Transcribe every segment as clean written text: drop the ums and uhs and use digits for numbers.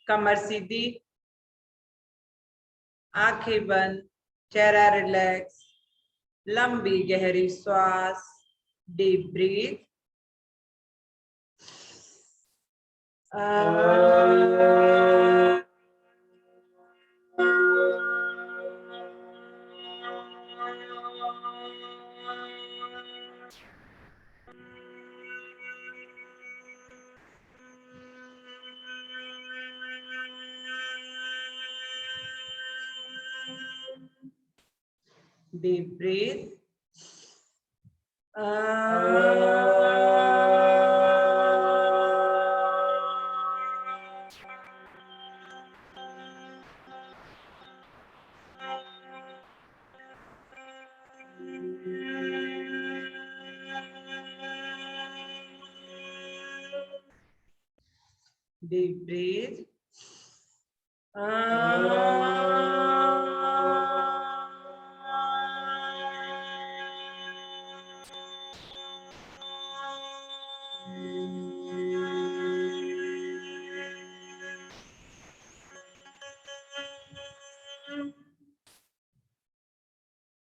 कमर सीधी, आंखें बंद, चेहरा रिलैक्स, लंबी गहरी श्वास, deep breath. Deep breathe. Deep breathe.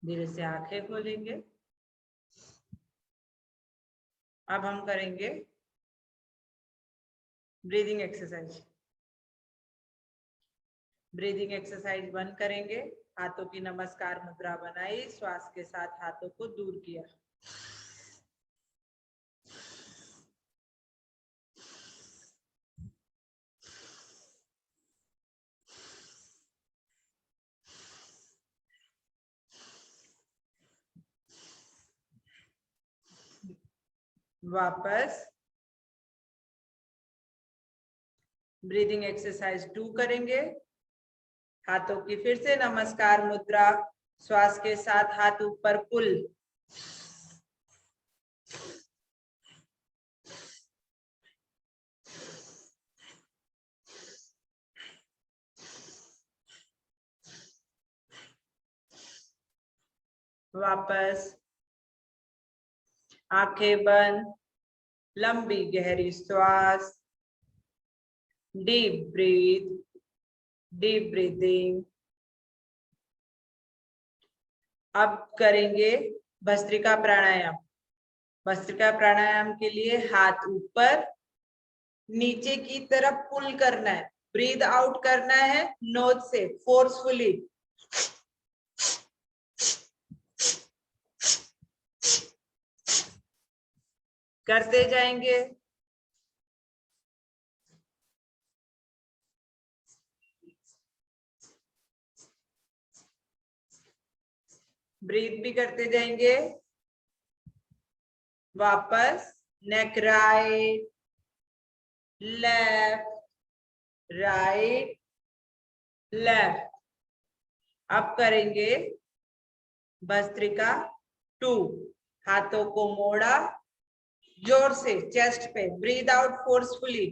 धीरे से आंखें खोलेंगे। अब हम करेंगे ब्रीदिंग एक्सरसाइज। ब्रीदिंग एक्सरसाइज 1 करेंगे। हाथों की नमस्कार मुद्रा बनाई, श्वास के साथ हाथों को दूर किया। वापस ब्रीदिंग एक्सरसाइज 2 करेंगे। हाथों की फिर से नमस्कार मुद्रा, श्वास के साथ हाथ ऊपर पुल। वापस आंखें बंद, लंबी गहरी श्वास, डीप ब्रीथ, डीप ब्रीदिंग। अब करेंगे भस्त्रिका प्राणायाम। भस्त्रिका प्राणायाम के लिए हाथ ऊपर नीचे की तरफ पुल करना है, ब्रीद आउट करना है नोज से फोर्सफुली। करते जाएंगे। ब्रीथ भी करते जाएंगे। वापस neck right, left, right, left. अब करेंगे भस्त्रिका 2। हाथों को मोड़ा, जोर से चेस्ट पे, ब्रीद आउट फोर्सफुली।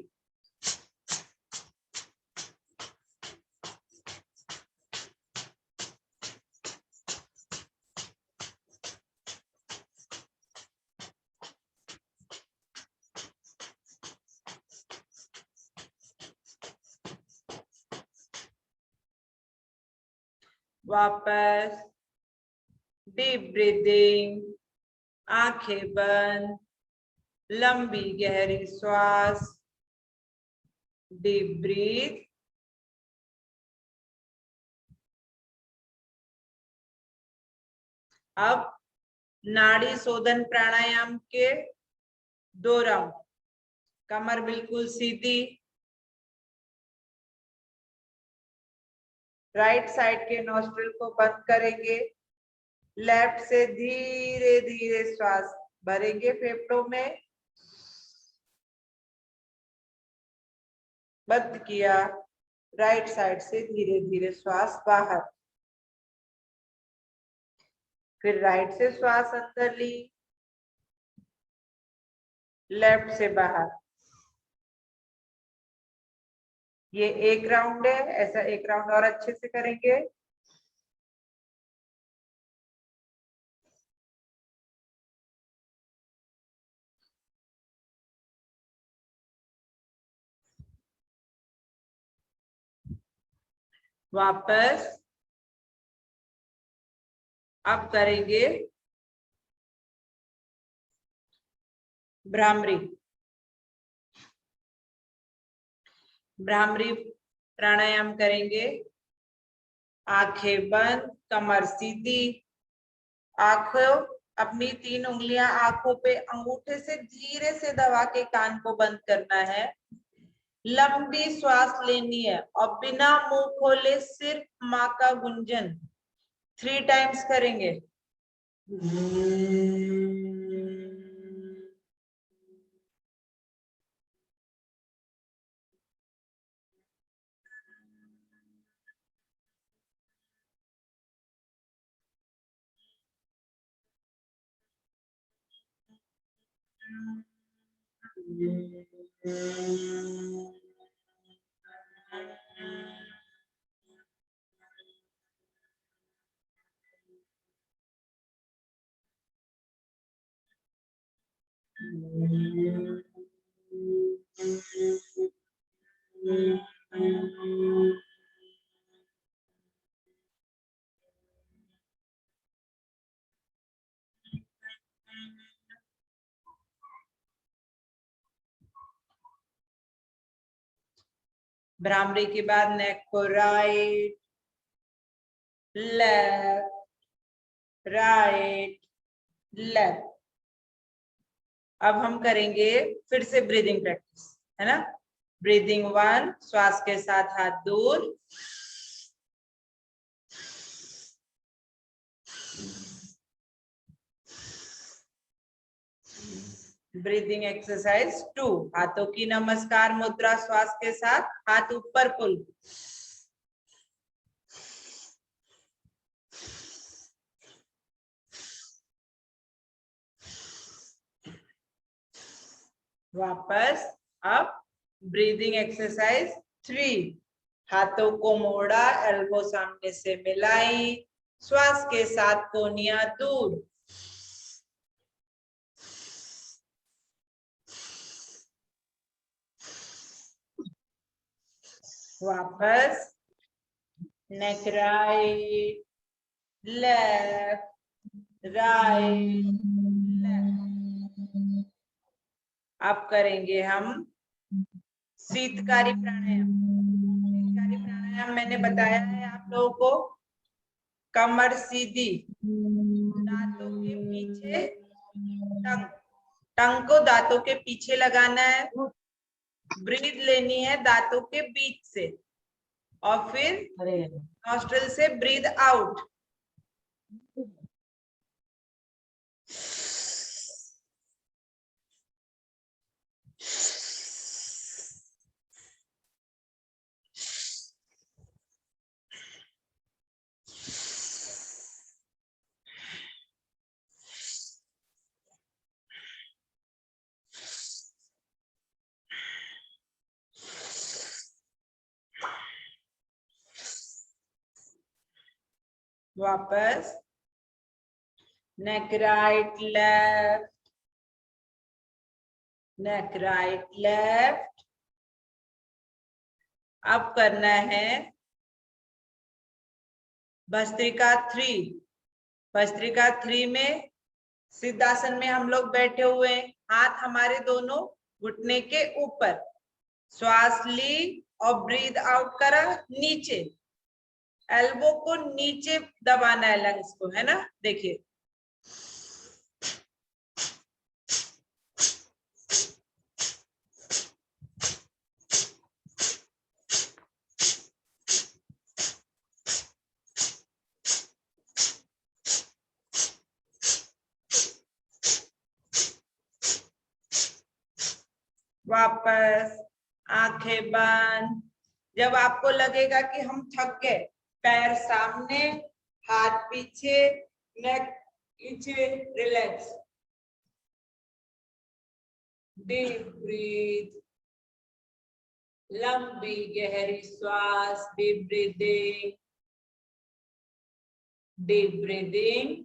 वापस डीप ब्रीदिंग, आंखें बंद, लंबी गहरी श्वास, डीप ब्रीथ। अब नाड़ी शोधन प्राणायाम के 2 राउंड। कमर बिल्कुल सीधी, राइट साइड के नोस्ट्रिल को बंद करेंगे। लेफ्ट से धीरे धीरे श्वास भरेंगे फेफड़ों में, बंद किया। राइट साइड से धीरे धीरे श्वास बाहर, फिर राइट से श्वास अंदर ली, लेफ्ट से बाहर। ये 1 राउंड है, ऐसा 1 राउंड और अच्छे से करेंगे। वापस अब करेंगे भ्रामरी। भ्रामरी प्राणायाम करेंगे। आंखें बंद, कमर सीधी, आंखों अपनी 3 उंगलियां आंखों पे अंगूठे से धीरे से दबा के कान को बंद करना है। लंबी श्वास लेनी है और बिना मुंह खोले सिर्फ मां का गुंजन 3 टाइम्स करेंगे। भ्रामरी के बाद नेक को राइट लेफ्ट राइट लेफ्ट। अब हम करेंगे फिर से ब्रीदिंग प्रैक्टिस, है ना। ब्रीदिंग 1, श्वास के साथ हाथ दूर, ब्रीदिंग एक्सरसाइज 2, हाथों की नमस्कार मुद्रा, श्वास के साथ हाथ ऊपर पुल, वापस। अब ब्रीदिंग एक्सरसाइज 3, हाथों को मोड़ा, एल्बो सामने से मिलाई, श्वास के साथ कोहनियां दूर, वापस। Neck right left right left. अब करेंगे हम शीतकारी प्राणायाम। शीतकारी प्राणायाम मैंने बताया है आप लोगों को। कमर सीधी, दांतों के पीछे, टंग को दांतों के पीछे लगाना है, ब्रीथ लेनी है दांतों के बीच से और फिर नॉस्ट्रिल से ब्रीथ आउट। वापस। नेक राइट लेफ्ट, नेक राइट लेफ्ट। अब करना है भस्त्रिका 3। भस्त्रिका 3 में सिद्धासन में हम लोग बैठे हुए हैं, हाथ हमारे दोनों घुटने के ऊपर, श्वास ली और ब्रीथ आउट करा नीचे, एल्बो को नीचे दबाना है लंग्स को, है ना। देखिए वापस आंखें बंद। जब आपको लगेगा कि हम थक गए, पैर सामने, हाथ पीछे, नेक पीछे, रिलैक्स। डीप ब्रीथ, लंबी गहरी श्वास, deep breathing, deep breathing,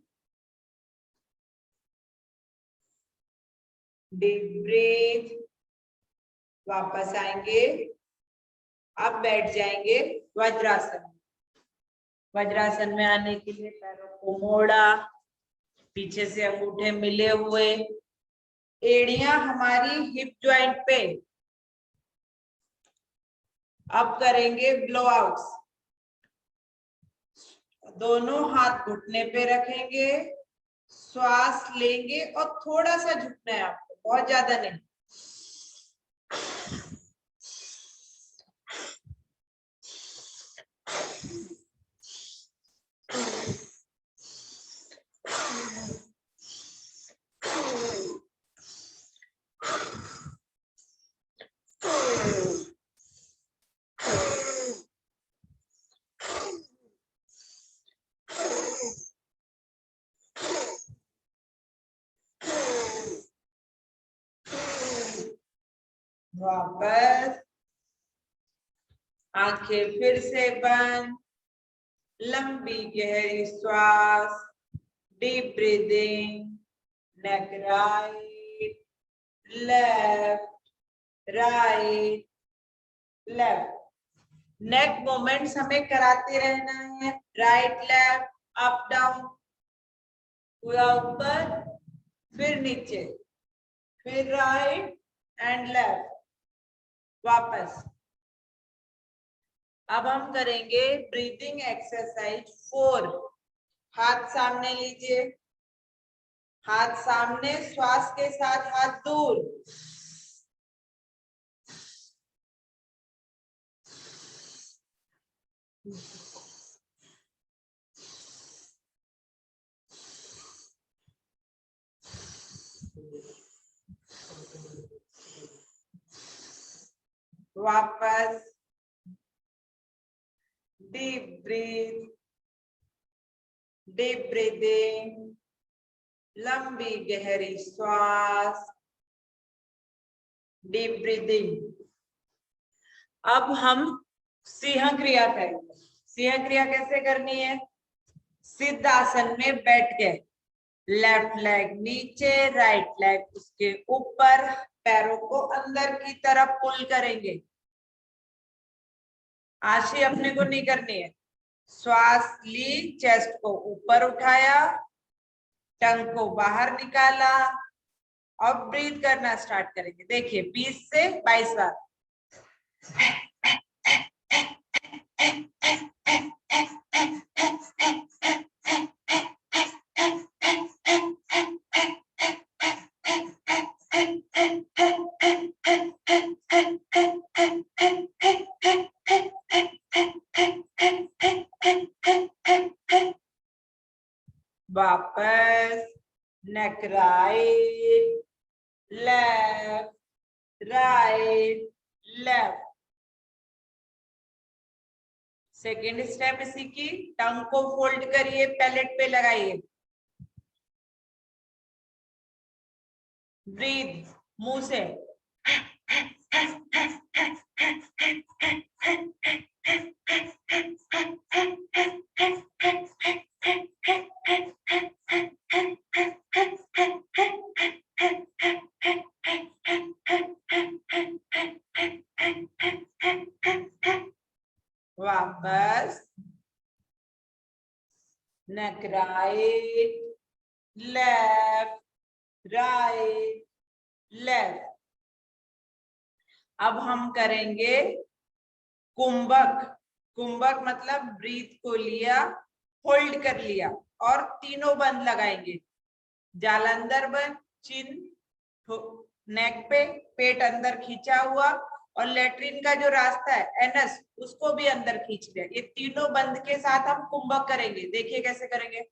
deep breath. वापस आएंगे, अब बैठ जाएंगे वज्रासन। वज्रासन में आने के लिए पैरों को मोड़ा, पीछे से अंगूठे मिले हुए, एड़ियां हमारी हिप जॉइंट पे। अब करेंगे ब्लो आउट्स। दोनों हाथ घुटने पे रखेंगे, श्वास लेंगे और थोड़ा सा झुकना है आपको, बहुत ज्यादा नहीं। वापस, आंखें फिर से बंद, लंबी गहरी श्वास, डीप ब्रीदिंग, नेक राइट लेफ्ट राइट लेफ्ट। नेक मूवमेंट्स हमें कराते रहना है, राइट लेफ्ट अप डाउन, पूरा ऊपर फिर नीचे, फिर राइट एंड लेफ्ट, वापस। अब हम करेंगे ब्रीदिंग एक्सरसाइज 4। हाथ सामने लीजिए, हाथ सामने, श्वास के साथ हाथ दूर। वापस, डीप ब्रीथ, डीप ब्रीदिंग, लंबी गहरी श्वास, डीप ब्रीदिंग। अब हम सिंह क्रिया करेंगे। सिंह क्रिया कैसे करनी है? सिद्ध आसन में बैठ के लेफ्ट लेग नीचे, राइट लेग उसके ऊपर, पैरों को अंदर की तरफ पुल करेंगे। आशी अपने को नहीं करनी है। श्वास ली, चेस्ट को ऊपर उठाया, टंग को बाहर निकाला, अब ब्रीथ करना स्टार्ट करेंगे। देखिए 20 से 22 बार। वापस, neck right left right left. Second step इसी की, टंग को फोल्ड करिए, पैलेट पे लगाइए, ब्रीथ मुंह से। वापस, neck right left right left. अब हम करेंगे कुंभक। कुंभक मतलब ब्रीथ को लिया, होल्ड कर लिया और तीनों बंद लगाएंगे। जालंधर बंद, चिन नेक पे, पेट अंदर खींचा हुआ, और लेट्रिन का जो रास्ता है एनस, उसको भी अंदर खींच लिया। ये तीनों बंद के साथ हम कुंभक करेंगे। देखिए कैसे करेंगे।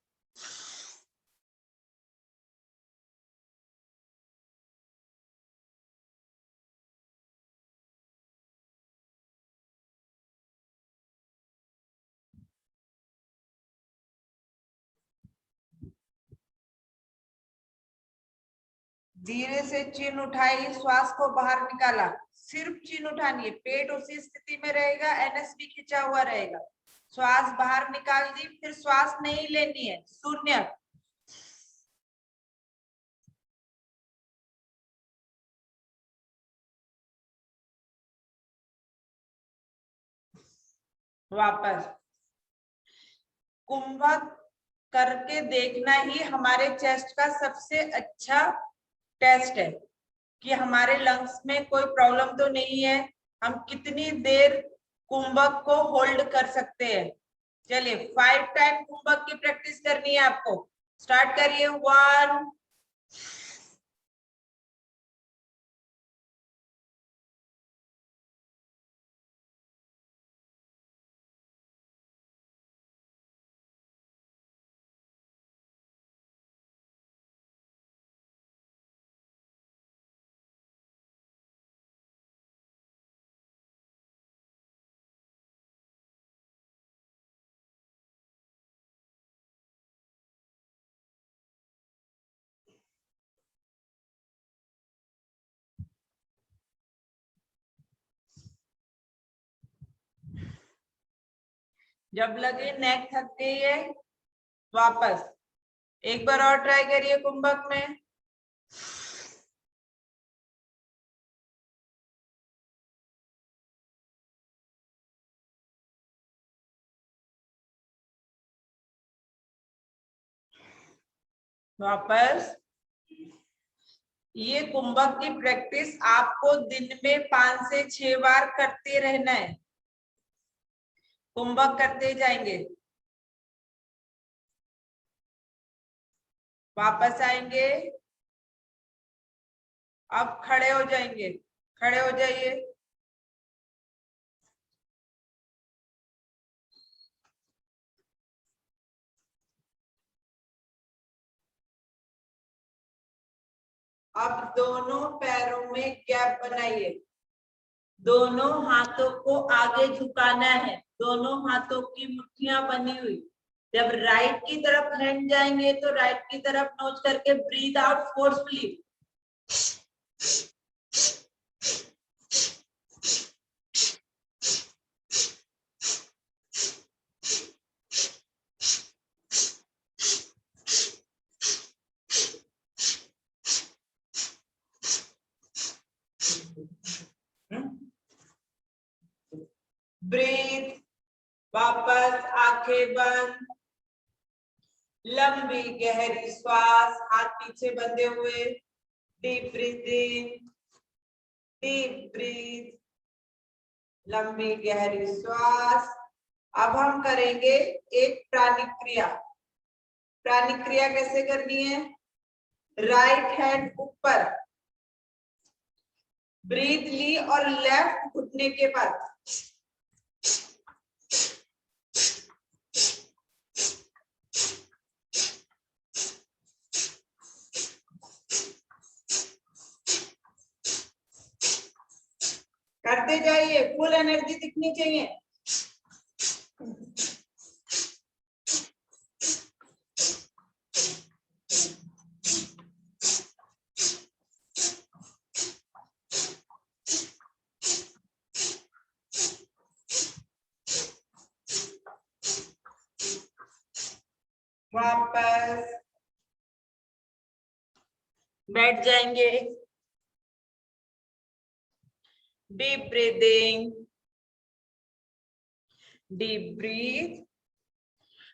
धीरे से चिन उठाई, श्वास को बाहर निकाला, सिर्फ चिन उठानी है, पेट उसी स्थिति में रहेगा, एनएस भी खिंचा हुआ रहेगा। श्वास बाहर निकाल दी, फिर श्वास नहीं लेनी है, शून्य। वापस, कुंभक करके देखना ही हमारे चेस्ट का सबसे अच्छा टेस्ट है कि हमारे लंग्स में कोई प्रॉब्लम तो नहीं है, हम कितनी देर कुंभक को होल्ड कर सकते हैं। चलिए 5 टाइम कुंभक की प्रैक्टिस करनी है आपको। स्टार्ट करिए। 1, जब लगे नेक थक गई है, वापस एक बार और ट्राई करिए कुंभक में। वापस। ये कुंभक की प्रैक्टिस आपको दिन में 5 से 6 बार करते रहना है। कुंभक करते जाएंगे। वापस आएंगे। अब खड़े हो जाएंगे। खड़े हो जाइए। अब दोनों पैरों में गैप बनाइए। दोनों हाथों को आगे झुकाना है। दोनों हाथों की मुट्ठियां बनी हुई। जब राइट की तरफ हैंड जाएंगे तो राइट की तरफ नोच करके ब्रीथ आउट फोर्सफुली। ब्रीथ। वापस आंखें बंद। लंबी गहरी श्वास, हाथ पीछे बंधे हुए। Deep breathing. Deep breath. लंबी गहरी श्वास। अब हम करेंगे एक प्राणिक क्रिया। प्राणिक क्रिया कैसे करनी है? राइट हैंड ऊपर, ब्रीथ ली और लेफ्ट घुटने के बाद करते जाइए। फुल एनर्जी दिखनी चाहिए। वापस बैठ जाएंगे। Deep breathing. Deep breath.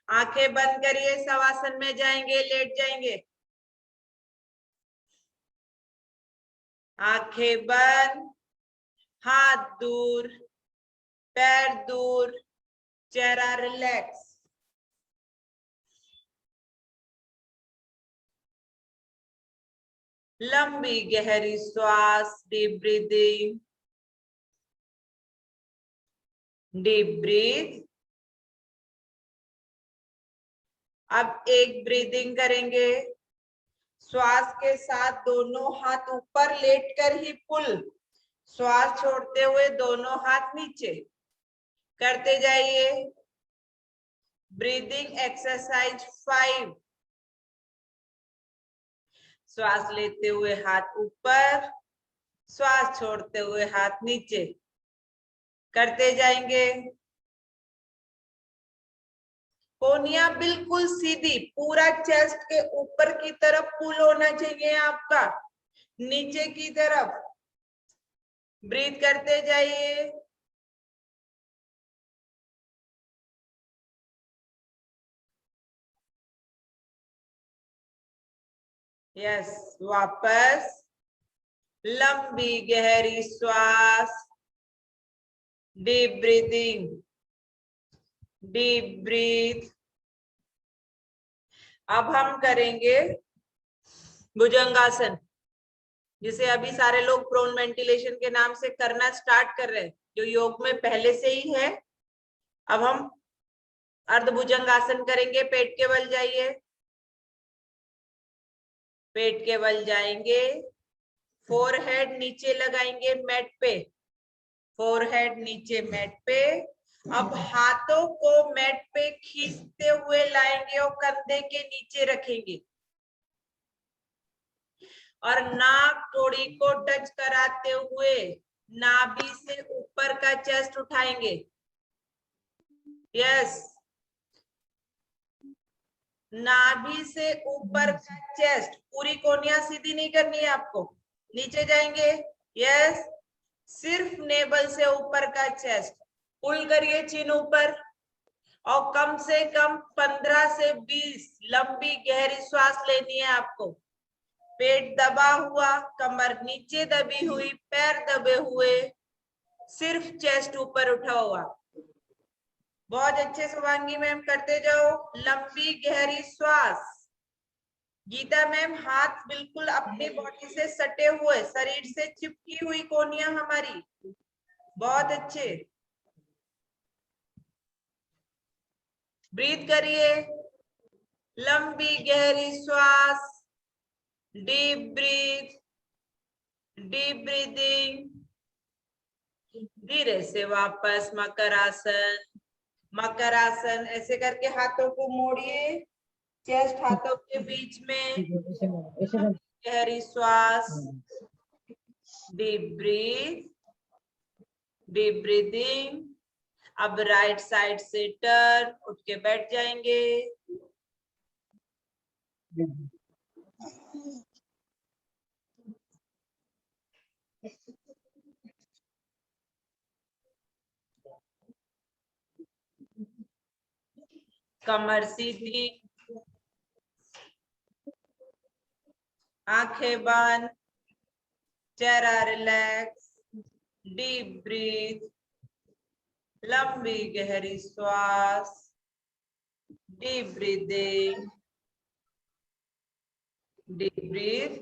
आंखें बंद करिए। शवासन में जाएंगे, लेट जाएंगे। आंखें बंद। हाथ दूर, पैर दूर, चेहरा रिलैक्स। लंबी गहरी श्वास। Deep breathing. Deep breath. अब एक ब्रीदिंग करेंगे। श्वास के साथ दोनों हाथ ऊपर लेटकर ही पुल। श्वास छोड़ते हुए दोनों हाथ नीचे। करते जाइए। Breathing exercise 5। श्वास लेते हुए हाथ ऊपर, श्वास छोड़ते हुए हाथ नीचे। करते जाएंगे। कोहनियां बिल्कुल सीधी, पूरा चेस्ट के ऊपर की तरफ पुल होना चाहिए आपका, नीचे की तरफ। ब्रीथ करते जाइए। यस, वापस लंबी गहरी श्वास, डीप ब्रीदिंग, डीप ब्रीथ। अब हम करेंगे भुजंगासन, जिसे अभी सारे लोग प्रोन वेंटिलेशन के नाम से करना स्टार्ट कर रहे हैं, जो योग में पहले से ही है। अब हम अर्धभुजंगासन करेंगे। पेट के बल जाइए, पेट के बल जाएंगे, फोरहेड नीचे लगाएंगे मैट पे, फोरहेड नीचे मैट पे। अब हाथों को मैट पे खींचते हुए लाएंगे और कंधे के नीचे रखेंगे और नाक थोड़ी को टच कराते हुए नाभि से ऊपर का चेस्ट उठाएंगे। यस, नाभि से ऊपर का चेस्ट, पूरी कोनिया सीधी नहीं करनी है आपको, नीचे जाएंगे। यस, सिर्फ नेबल से ऊपर का चेस्ट पुल करिए, चिन ऊपर, और कम से कम 15 से 20 लंबी गहरी श्वास लेनी है आपको। पेट दबा हुआ, कमर नीचे दबी हुई, पैर दबे हुए, सिर्फ चेस्ट ऊपर उठा हुआ। बहुत अच्छे शुभांगी मैम, करते जाओ, लंबी गहरी श्वास। गीता मैम, हाथ बिल्कुल अपनी बॉडी से सटे हुए, शरीर से चिपकी हुई कोनिया हमारी। बहुत अच्छे, ब्रीथ करिए, लंबी गहरी श्वास, डीप ब्रीथ, डीप ब्रीदिंग। धीरे से वापस मकरासन, मकरासन। ऐसे करके हाथों को मोड़िए, चेस्ट हाथों के बीच में, गहरी श्वास, डीप ब्रीथ, डीप ब्रीदिंग। अब राइट साइड से टर्न, उठ के बैठ जाएंगे। कमर सीधी, आंखें बंद, चेहरा रिलैक्स, डीप ब्रीथ, लंबी गहरी श्वास, डीप ब्रीदिंग, डीप ब्रीथ।